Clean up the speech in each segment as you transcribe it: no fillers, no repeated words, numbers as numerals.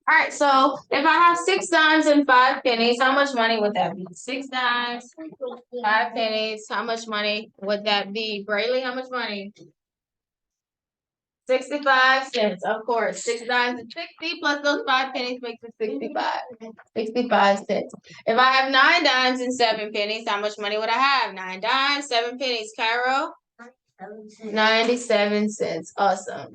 All right, so if I have 6 dimes and 5 pennies, how much money would that be? 6 dimes, 5 pennies, how much money would that be? Brayley, how much money? 65 cents, of course. 6 dimes is 60 plus those 5 pennies makes it 65. 65 cents. If I have 9 dimes and 7 pennies, how much money would I have? 9 dimes, 7 pennies. Cairo? 97 cents. Awesome.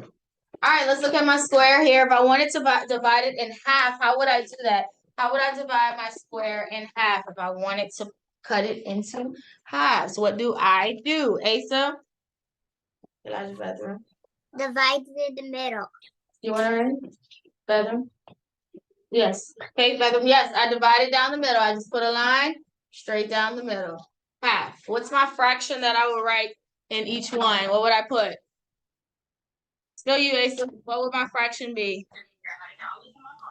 All right, let's look at my square here. If I wanted to divide it in half, how would I do that? How would I divide my square in half if I wanted to cut it into halves? What do I do? Asa? Elijah's bathroom. Divide it in the middle. You want to read? Bathroom? Yes. Okay, bathroom. Yes, I divide it down the middle. I just put a line straight down the middle. Half. What's my fraction that I would write in each one? What would I put? Still you, Asa. What would my fraction be?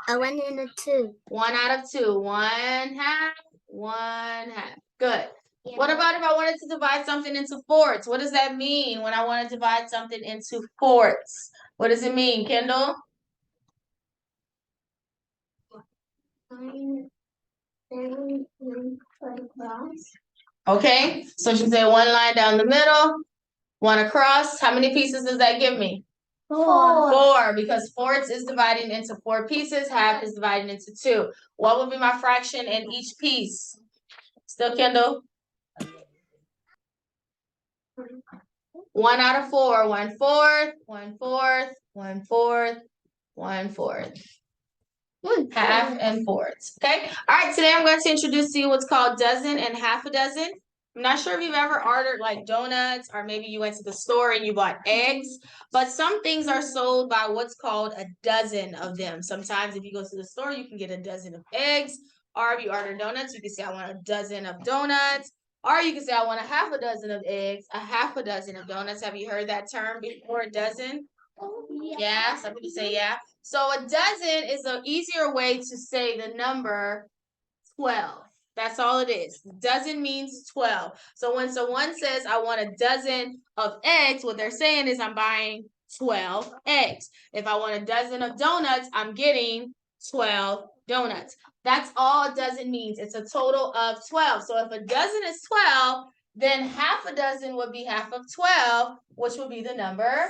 A 1 and a 2. 1 out of 2. 1/2. 1/2. Good. Yeah. What about if I wanted to divide something into fourths? What does that mean when I want to divide something into fourths? What does it mean, Kendall? Okay, so she said 1 line down the middle, 1 across. How many pieces does that give me? 4. 4, because fourths is dividing into 4 pieces, half is dividing into 2. What would be my fraction in each piece? Still, Kendall? 1 out of 4, 1/4, 1/4, 1/4, 1/4. Half and fourths. Okay. All right. Today I'm going to introduce to you what's called dozen and half a dozen. I'm not sure if you've ever ordered like donuts, or maybe you went to the store and you bought eggs, but some things are sold by what's called a dozen of them. Sometimes if you go to the store, you can get a dozen of eggs, or if you order donuts, you can say I want a dozen of donuts, or you can say I want a half a dozen of eggs, a half a dozen of donuts. Have you heard that term before, a dozen? Yeah, some people say yeah. So a dozen is an easier way to say the number 12. That's all it is. Dozen means 12. So when someone says, I want a dozen of eggs, what they're saying is I'm buying 12 eggs. If I want a dozen of donuts, I'm getting 12 donuts. That's all a dozen means. It's a total of 12. So if a dozen is 12, then half a dozen would be half of 12, which would be the number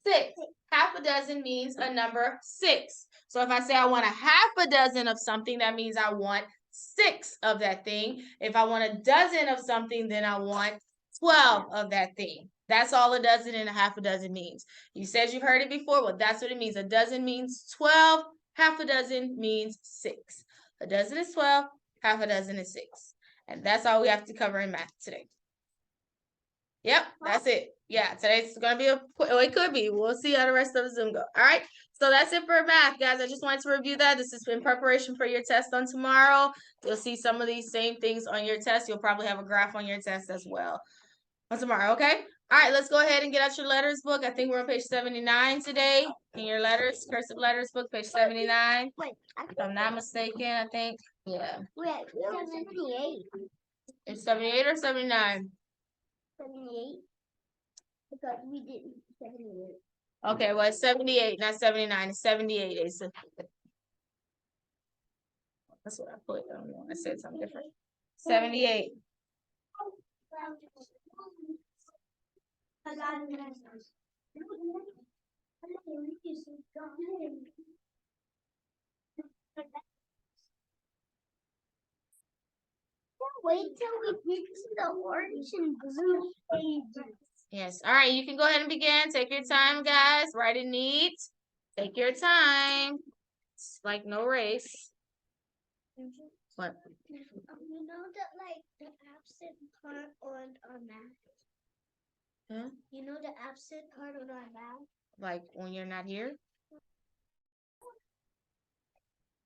6. Half a dozen means a number 6. So if I say I want a half a dozen of something, that means I want 6 of that thing. If I want a dozen of something, then I want 12 of that thing. That's all a dozen and a half a dozen means. You said you've heard it before. Well, that's what it means. A dozen means 12. Half a dozen means 6. A dozen is 12. Half a dozen is 6. And that's all we have to cover in math today. Yep, that's it. Yeah, today's going to be it could be. We'll see how the rest of the Zoom go. All right. So that's it for math, guys. I just wanted to review that. This is in preparation for your test on tomorrow. You'll see some of these same things on your test. You'll probably have a graph on your test as well on tomorrow, okay? All right, let's go ahead and get out your letters book. I think we're on page 79 today. In your letters, cursive letters book, page 79. Wait, if I'm not mistaken, I think. Yeah. Wait, 78. It's 78 or 79? 78. Because we did 78. Okay, well, it's 78, not 79. It's 78. That's what I put. I don't know. I said something different. 78. Wait till we get to the orange and blue pages. Yes. All right. You can go ahead and begin. Take your time, guys. Write it neat. Take your time. It's like no race. What? You know that like the absent part on our math? Huh? You know the absent part on our math? Like when you're not here?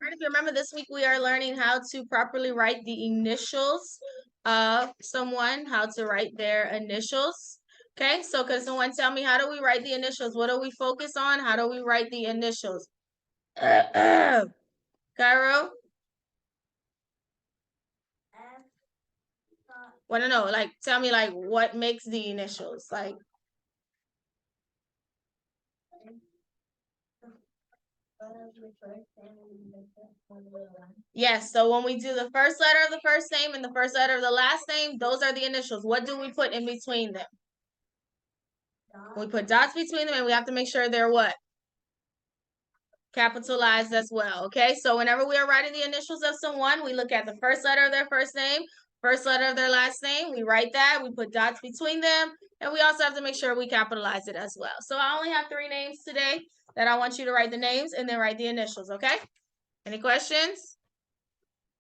All right, if you remember, this week we are learning how to properly write the initials of someone, how to write their initials. Okay, so can someone tell me, how do we write the initials? What do we focus on? How do we write the initials? Cairo? Want to know, like, tell me, like, what makes the initials? Like, yes, so when we do the first letter of the first name and the first letter of the last name, those are the initials. What do we put in between them? We put dots between them, and we have to make sure they're what? Capitalized as well, okay? So whenever we are writing the initials of someone, we look at the first letter of their first name, first letter of their last name, we write that, we put dots between them, and we also have to make sure we capitalize it as well. So I only have 3 names today that I want you to write the names and then write the initials, okay? Any questions?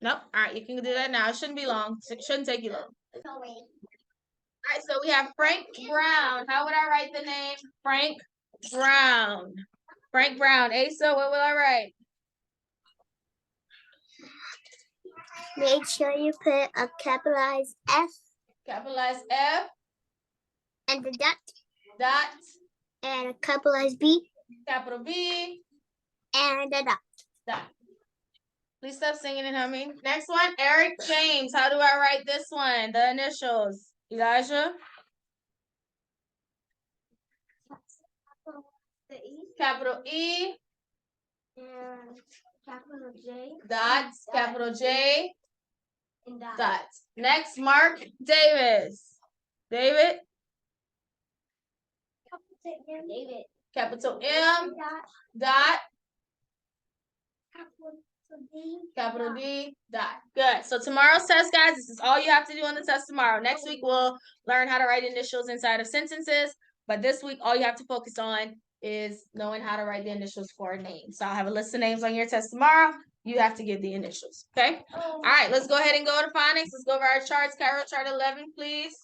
Nope. All right, you can do that now. It shouldn't be long. It shouldn't take you long. All right, so we have Frank Brown. How would I write the name? Frank Brown. Frank Brown. Asa, what will I write? Make sure you put a capitalized F Capitalized F, and the dot dot, and a capitalized B capital B, and a dot. dot. Please stop singing and humming. Next one, Eric James. How do I write this one? The initials. Elijah? Capital E, And capital J. dot, capital J, And dot. dot. Next, Mark Davis. David? David. Capital M, dot, capital D, dot. Good. So tomorrow's test, guys, this is all you have to do on the test tomorrow. Next week, we'll learn how to write initials inside of sentences. But this week, all you have to focus on is knowing how to write the initials for a name. So I'll have a list of names on your test tomorrow. You have to give the initials, okay? All right, let's go ahead and go to phonics. Let's go over our charts. Cairo, chart 11, please.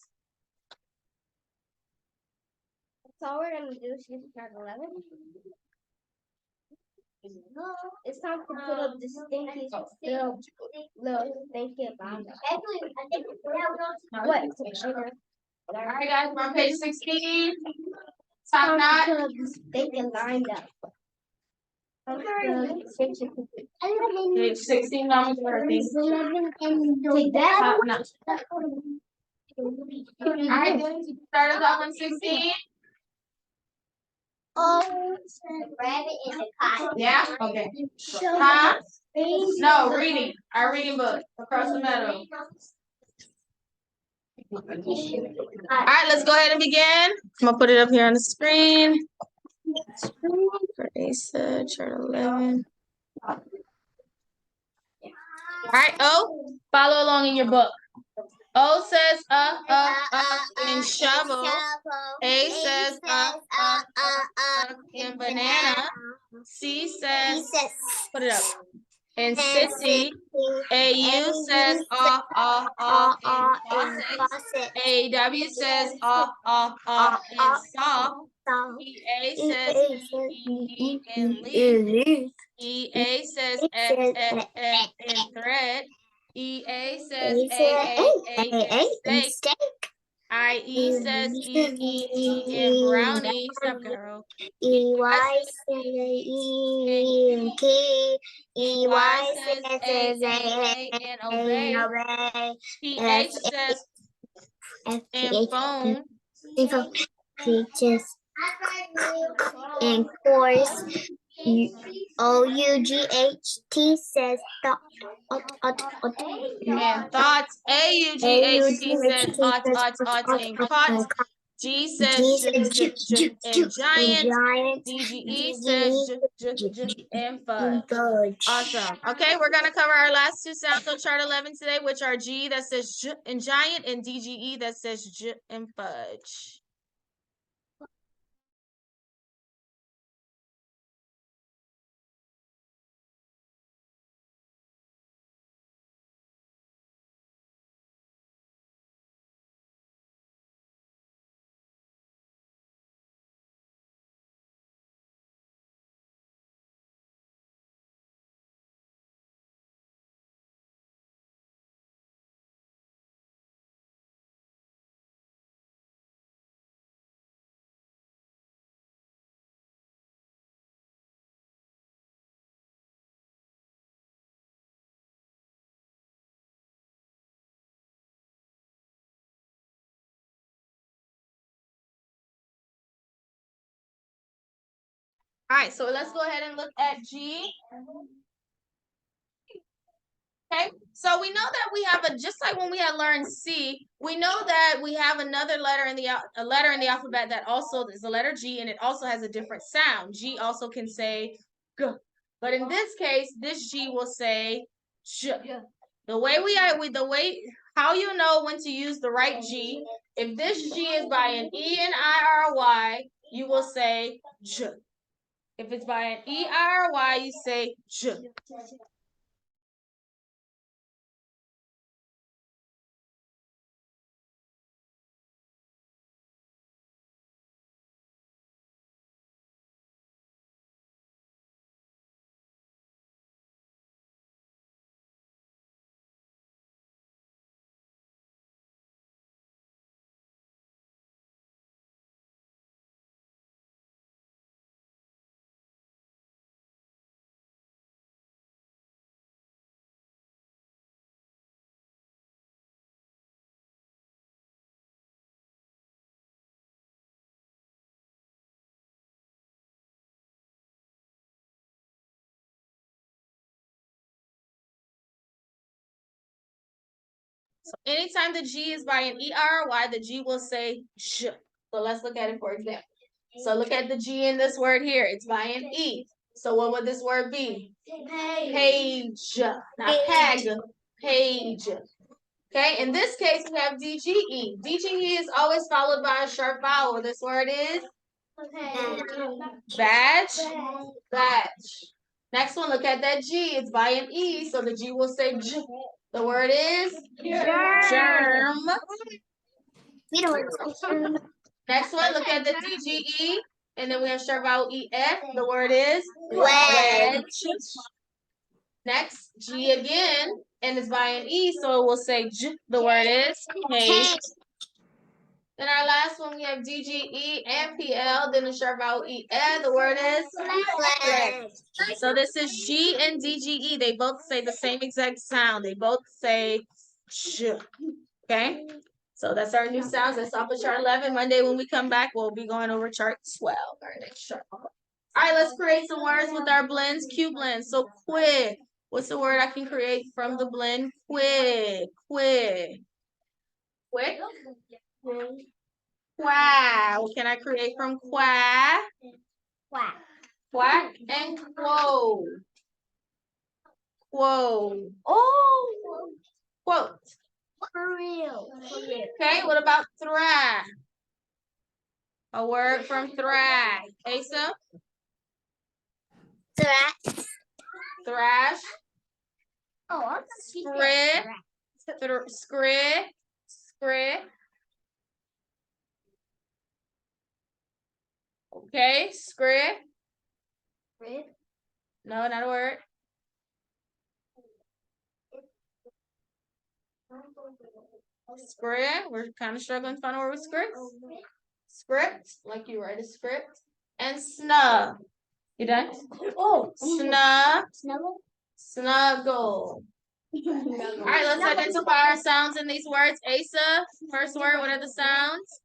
So all we're gonna do is use chart 11. It's time to put up the stinky little stinky bomb. What? All right, guys, we're on page 16. Top knot. Stinking lined up. Page 16, number 13. Take that. Top knot. All right, then you started off on 16. Oh, rabbit in the cotton. Yeah, okay. Huh? No, reading. Our reading book. Across the meadow. All right, let's go ahead and begin. I'm gonna put it up here on the screen. For Asa, chart 11. All right, O, follow along in your book. O says in shovel. A says in banana. C says, put it up, in city. AU says in faucet. AW says in saw. EA says in leaf. EA says in thread. EA says in steak. IE says in brownie. Stop, girl. EY says in key. EY says in obey. PH says in phone. Peaches in course. OUGHT says thought. And thoughts. AUGHT says ought in caught. G says in giant. DGE says in fudge. Awesome. Okay, we're gonna cover our last 2 sounds on chart 11 today, which are G that says j in giant and DGE that says j in fudge. All right, so let's go ahead and look at G. Okay, so we know that we have just like when we had learned C, we know that we have another letter in the alphabet that also is the letter G, and it also has a different sound. G also can say G, but in this case, this G will say J. The way how you know when to use the right G, if this G is by an E-N-I-R-Y, you will say J. If it's by an E-I-R-Y, you say J. So anytime the G is by an E-R-Y, the G will say J. So let's look at it for example. So look at the G in this word here. It's by an E. So what would this word be? Page. Not pag. Page. Okay, in this case, we have DGE. DGE is always followed by a sharp vowel. This word is badge. Badge. Next one, look at that G. It's by an E, so the G will say J. The word is germ. Next one, look at the DGE, and then we have sharp vowel EF. The word is wedge. Next, G again, and it's by an E, so it will say J. The word is page. Then our last one, we have DGE and PL, then the sharp vowel EF. The word is flag. So this is G and DGE. They both say the same exact sound. They both say J. Okay? So that's our new sounds. That's off of chart 11. Monday when we come back, we'll be going over chart 12, our next chart. All right, let's create some words with our blends. Q blends. So quick. What's the word I can create from the blend? Quick. Quick. Quick. Quack. What can I create from quack? Quack. Quack and quote. Quote. Oh, Quote. for real. Okay, what about thrash? A word from thrash. Asa? Thrash. Thrash. Oh, I'm Scrit. Scrit. Scrit. Okay, scrit. No, not a word. Script. We're kind of struggling to find a word with script. Script, like you write a script. And snug. You done? Oh, Snug. snuggle. Snuggle. All right, let's identify our sounds in these words. Asa, first word, what are the sounds?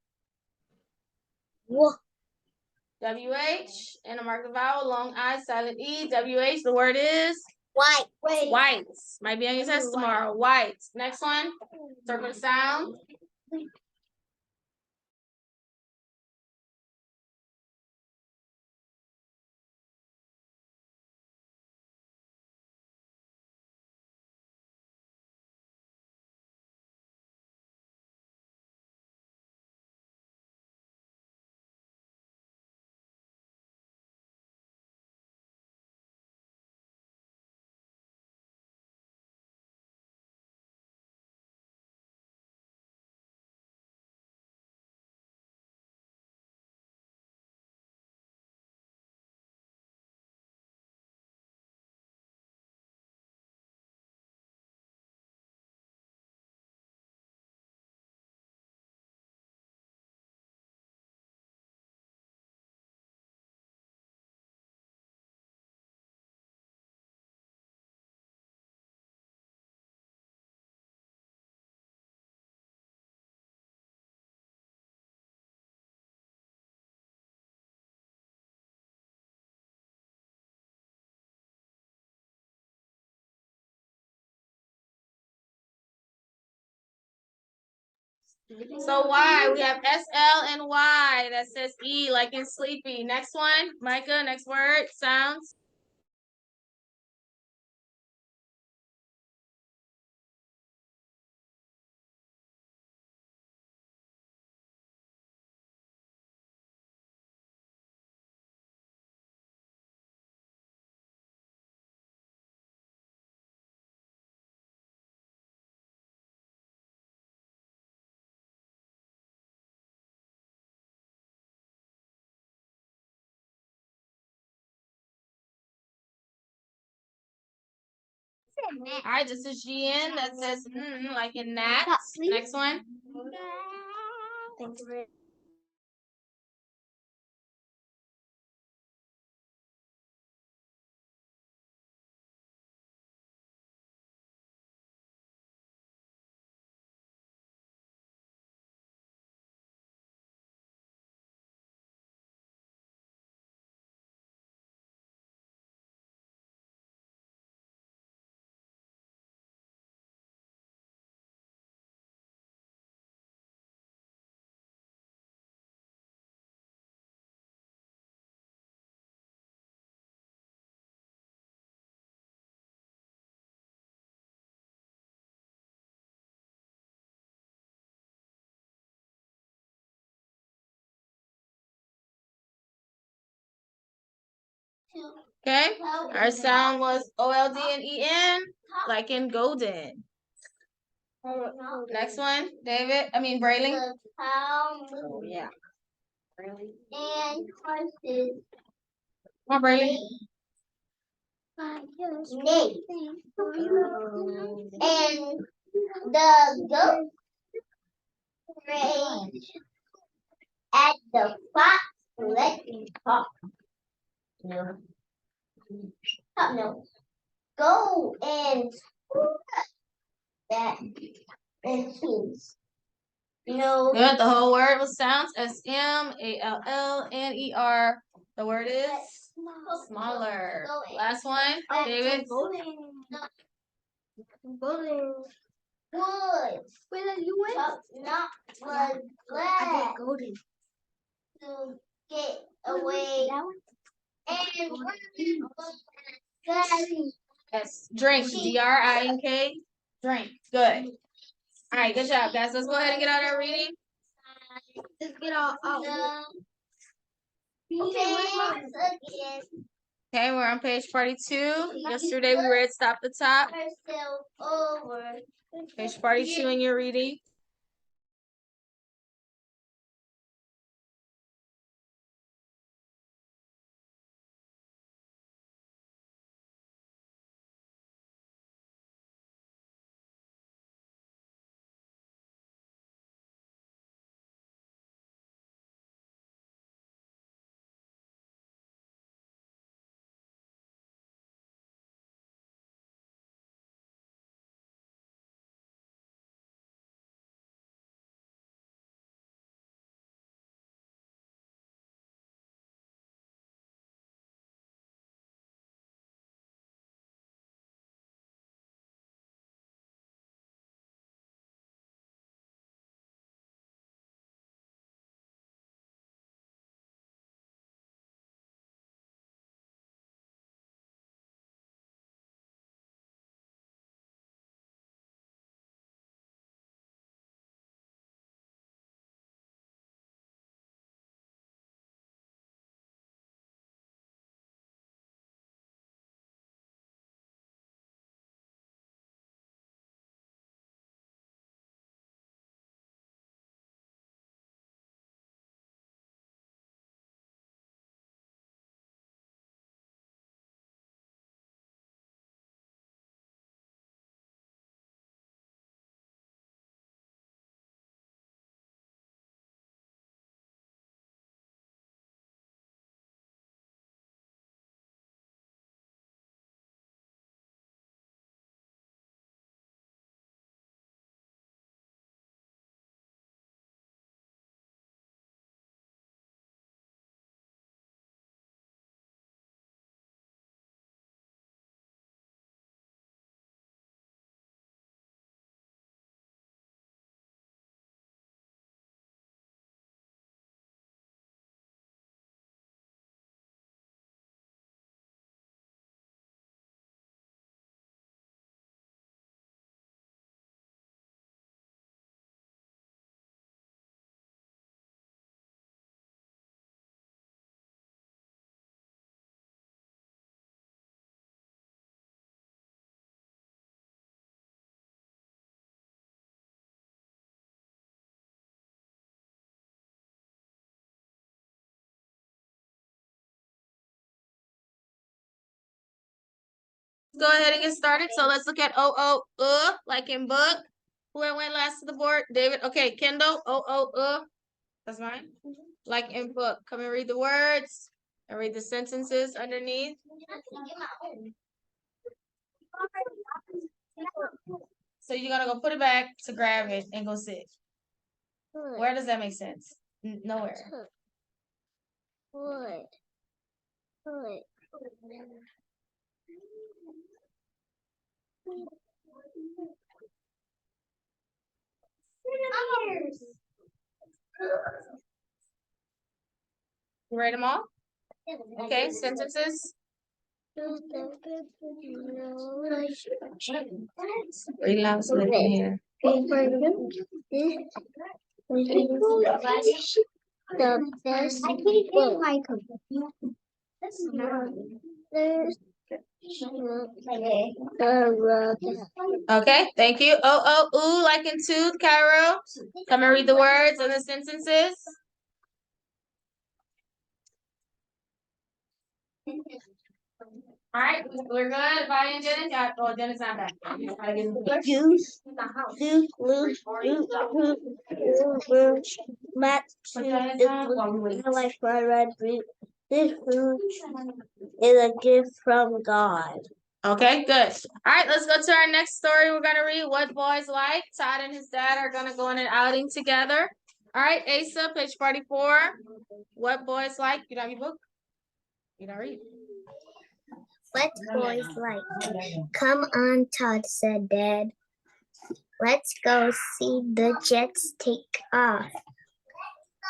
WH, and a mark the vowel, long I, silent E. WH, the word is? White. White. Might be on your test tomorrow. White. Next one, circle the sound. So Y, we have SL and Y that says E, like in sleepy. Next one, Micah, next word, sounds. All right, this is GN that says like in gnat. Next one. Thank you very Okay, our sound was OLD and EN, like in golden. Next one, David. I mean Braylon. Oh, yeah. And horses. Come on, Braylon. Neigh. And the goat rage at the fox let me talk. Oh, no. Go and that and cheese. No. You want the whole word with sounds? SMALLNER. The word is smaller. Last one, David. Golden. Wood. Where you went? Not was I glad get golden. to get away That one? and glad. Yes. Drink. DRINK. Drink. Good. All right, good job, guys. Let's go ahead and get out our reading. Let's get all out. Again. Okay, we're on page 42. Yesterday we read Stop the Top. Herself over. Page 42 in your reading. Go ahead and get started. So let's look at like in book. Who went last to the board? David. Okay, Kendall. That's mine. Like in book. Come and read the words and read the sentences underneath. So you're gonna go put it back to grab it and go sit. Where does that make sense? Nowhere. What? You read them all? Okay, sentences. Read loud so they can hear. The best Okay, thank you. Ooh, like in tooth, Cairo. Come and read the words and the sentences. All right, we're good. Bye, and Dennis. Oh, Dennis not back. Juice, Matt, my life for a red fruit. This fruit is a gift from God. Okay, good. All right, let's go to our next story. We're gonna read What Boys Like. Todd and his dad are gonna go on an outing together. All right, Asa, page 44. What Boys Like. You don't have your book? You don't read. What boys like? Come on, Todd, said Dad. Let's go see the jets take off.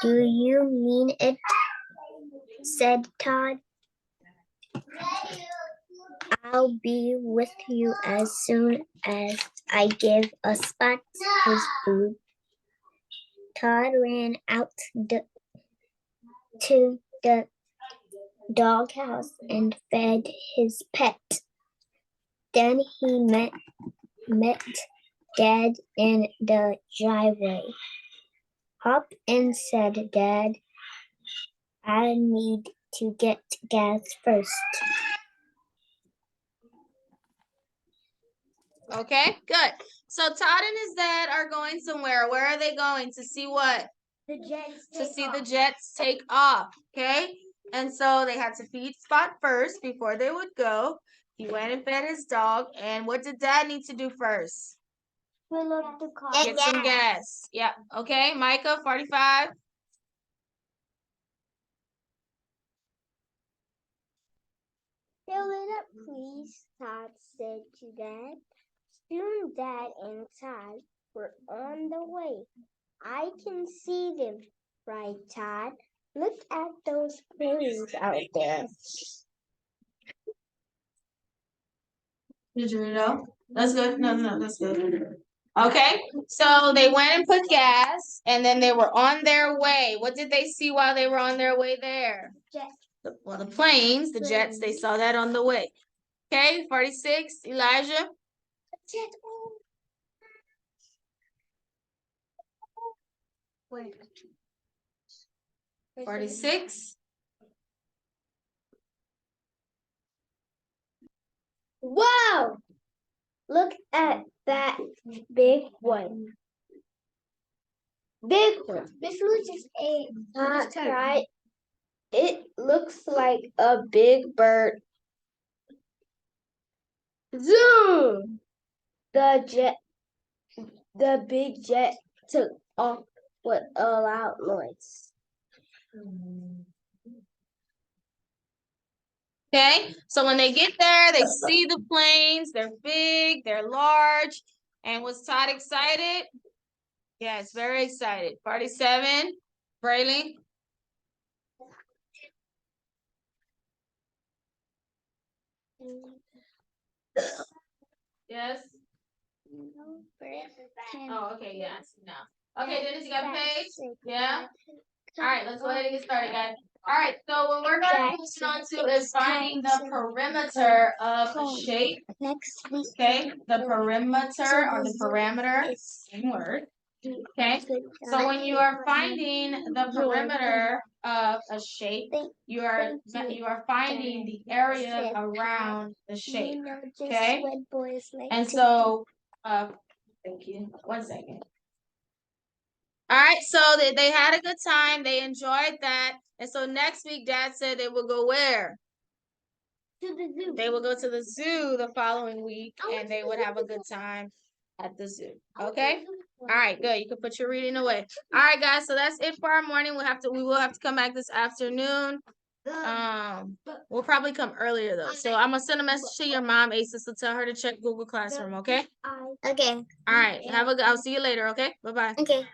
Do you mean it? Said Todd. I'll be with you as soon as I give a Spot his food. Todd ran out to the doghouse and fed his pet. Then he met Dad in the driveway. Hop in, said Dad. I need to get gas first. Okay, good. So Todd and his dad are going somewhere. Where are they going? To see what? The jets To see the jets take off. Okay. And so they had to feed Spot first before they would go. He went and fed his dog. And what did Dad need to do first? Fill up the car. Get some gas. Yep. Okay. Micah, 45. Fill it up, please, Todd said to Dad. Soon Dad and Todd were on the way. I can see them, cried Todd. Look at those planes out there. Did you know? That's good. No, that's good. Okay, so they went and put gas, and then they were on their way. What did they see while they were on their way there? Jets. The planes, the jets, they saw that on the way. Okay, 46, Elijah. Jet. 46. Whoa! Look at that big one. Big one. This looks just right. It looks like a big bird. Zoom! The big jet took off with a loud noise. Okay, so when they get there, they see the planes. They're big, they're large. And was Todd excited? Yes, very excited. 47, Braylon. Yes. Oh, okay, yes. No. Okay, Dennis, you got a page? Yeah. All right, let's go ahead and get started, guys. All right, so what we're going to move on to is finding the perimeter of a shape. Next week. Okay, the perimeter or the parameter, same word. Okay, so when you are finding the perimeter of a shape. Thank You are finding the area around the shape. You know just okay? what boys like And to so, thank you. 1 second. All right, so they had a good time. They enjoyed that. And so next week, Dad said they will go where? do. To the zoo. They will go to the zoo the following week, and they would have a good time at the zoo. Okay? All right, good. You can put your reading away. All right, guys. So that's it for our morning. We will have to come back this afternoon. We'll probably come earlier though. So I'm gonna send a message to your mom, Asa, to tell her to check Google Classroom. Okay? Okay. All right. I'll see you later. Okay? Bye bye. Okay.